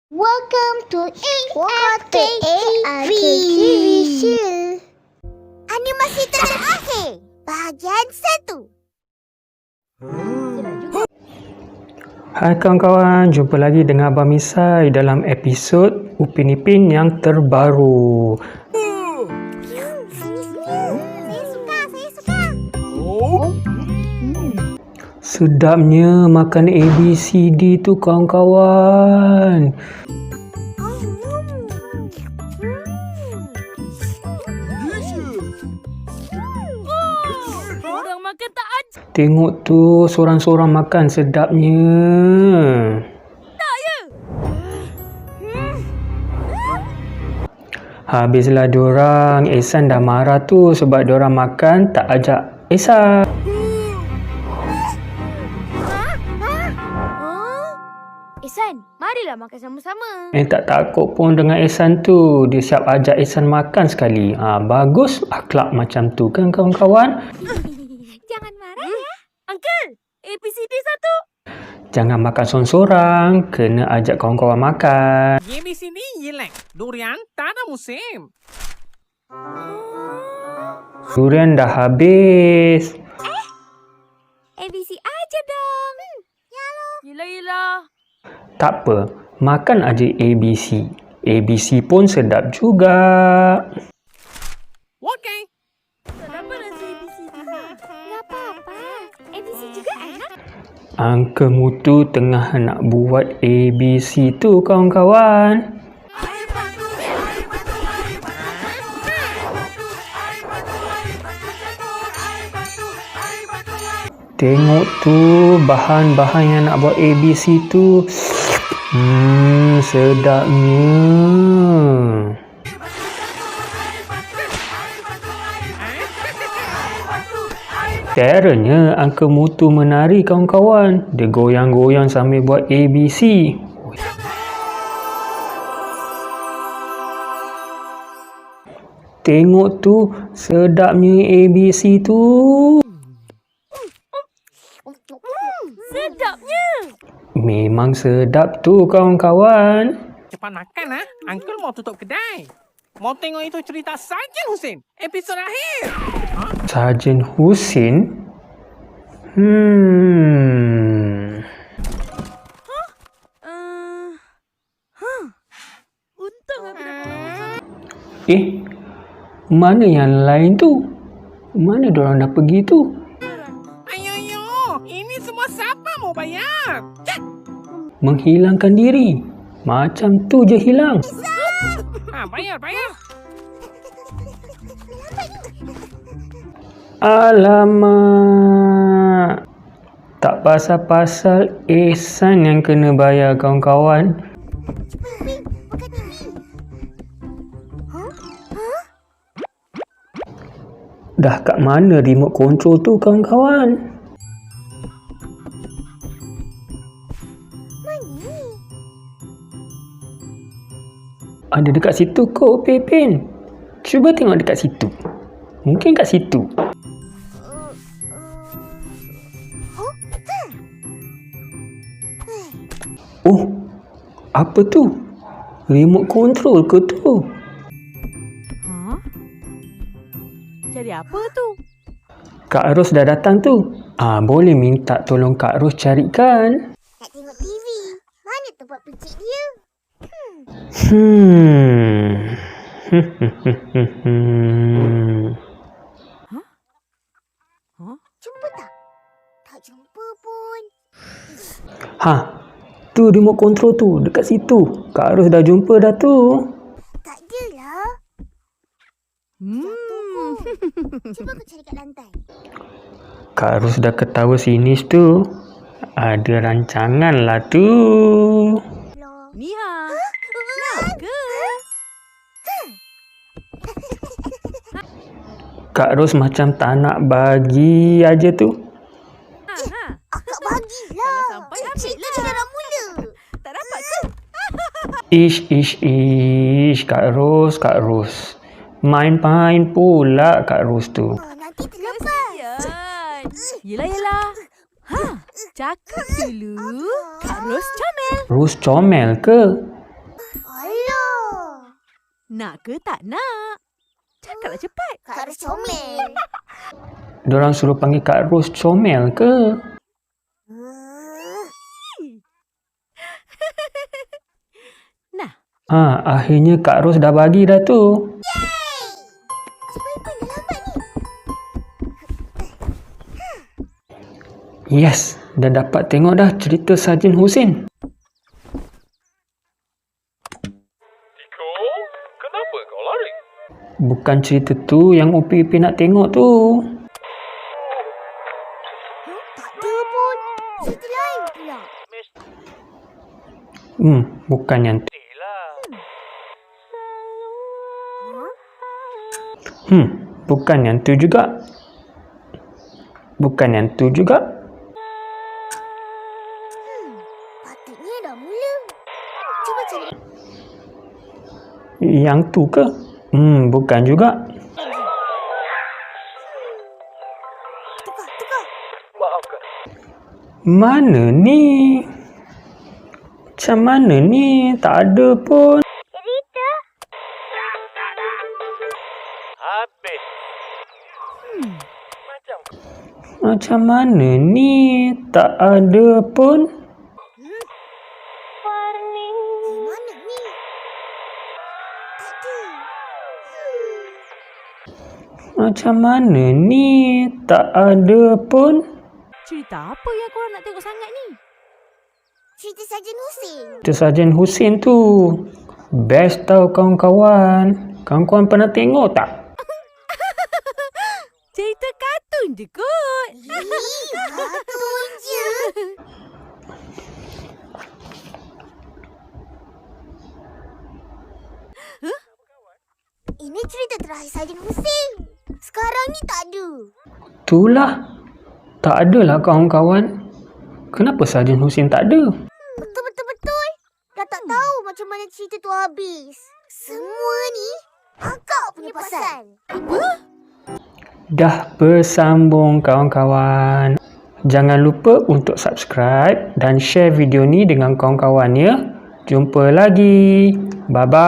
Welcome to ARK TV. Animasi terakhir bahagian 1. Hai kawan-kawan, jumpa lagi dengan Abang Misai dalam episod Upin Ipin yang terbaru. Saya suka. Sedapnya makan ABCD tu kawan-kawan. Orang makan tak aja. Tengok tu sorang-sorang makan sedapnya. Habislah diorang. Ehsan dah marah tu sebab diorang makan tak ajak Ehsan. Ehsan, marilah makan sama-sama. Tak takut pun dengan Ehsan tu. Dia siap ajak Ehsan makan sekali. Bagus akhlak macam tu kan kawan-kawan. Jangan marah ya. Uncle, ABCD 1. Jangan makan sorang-sorang. Kena ajak kawan-kawan makan. ये भी सी नहीं ये लैंग डोरियान ताना museum Durian dah habis. ABC aja dong. Yelah. Tak apa. Makan aja ABC. ABC pun sedap juga. Okay Kenapa rasa ABC? Gak apa-apa. ABC juga enak. Uncle Mutu tengah nak buat ABC tu kawan-kawan. Tengok tu bahan-bahan yang nak buat ABC tu. Sedapnya. Caranya Uncle Mutu menari kawan-kawan. Dia goyang-goyang sambil buat ABC. Tengok tu sedapnya ABC tu. Sedapnya. Memang sedap tu kawan-kawan. cepat makan ah uncle mau tutup kedai mau tengok itu cerita Sarjan Hussein episod akhir Sarjan Husin. Untung aku dapat. Mana yang lain tu? Mana diorang dah pergi tu? ayo ini semua siapa mau bayar Menghilangkan diri. Macam tu je hilang. bayar Alamak. Tak pasal-pasal Ehsan yang kena bayar kawan-kawan. Bukan ini. Dah kat mana remote control tu kawan-kawan? Ada dekat situ kot Pepin. Cuba tengok dekat situ. Mungkin kat situ. Oh, apa tu? Remote control ke tu? Cari apa tu? Kak Ros dah datang tu. Boleh minta tolong Kak Ros carikan. Nak tengok TV. Mana tempat picit dia? Jumpa tak? Tak jumpa pun. Tu remote control tu dekat situ. Kak Ros dah jumpa dah tu. Tak adalah. Cuba aku cari kat lantai. Kak Ros dah ketawa sinis tu. Ada rancangan lah tu. Loh. Nia. Nak ke? Kak Ros macam tak nak bagi aja tu. Akak bagilah. Kalau sampai Cerita ambil lah. dah mula. Tak dapat ke? Ish. Kak Ros. Main-main pula Kak Ros tu. Nanti terlepas. Kesian. Yelah. Cakap dulu. Kak Ros comel. Ros comel ke? Nak ke tak nak? Cakaplah cepat. Kak Ros comel. Diorang suruh panggil Kak Ros comel ke? Nah, Akhirnya Kak Ros dah bagi dah tu. Supaya dah lambat ni. Yes, dah dapat tengok dah cerita Sarjan Husin. Iko, kenapa kau lari? Bukan cerita tu yang Upi nak tengok tu. Tak ada pun. Cerita lain pula. Bukan yang tu. Bukan yang tu juga. Bukan yang tu juga. Patutnya dah mula. Cuba cari. Yang tu ke? Bukan juga. Tukar. Maafkan. Mana ni? Macam mana ni? Tak ada pun. Habis. Macam mana ni? Tak ada pun. Mana ni? Tak ada. Macam mana ni? Tak ada pun. cerita apa yang korang nak tengok sangat ni? Cerita Sarjan Husin. Cerita Sarjan Husin tu. Best tau kawan-kawan. Kawan-kawan pernah tengok tak? Cerita kartun je kot. Kartun je. Ini cerita terakhir Sarjan Husin. Sekarang ni tak ada. Itulah. Tak adalah kawan-kawan. Kenapa Sarjan Husin tak ada? Betul. Dah tak tahu macam mana cerita tu habis. Semua ni akak punya pasal. Dah bersambung kawan-kawan. Jangan lupa untuk subscribe dan share video ni dengan kawan-kawan ya. Jumpa lagi. Bye-bye.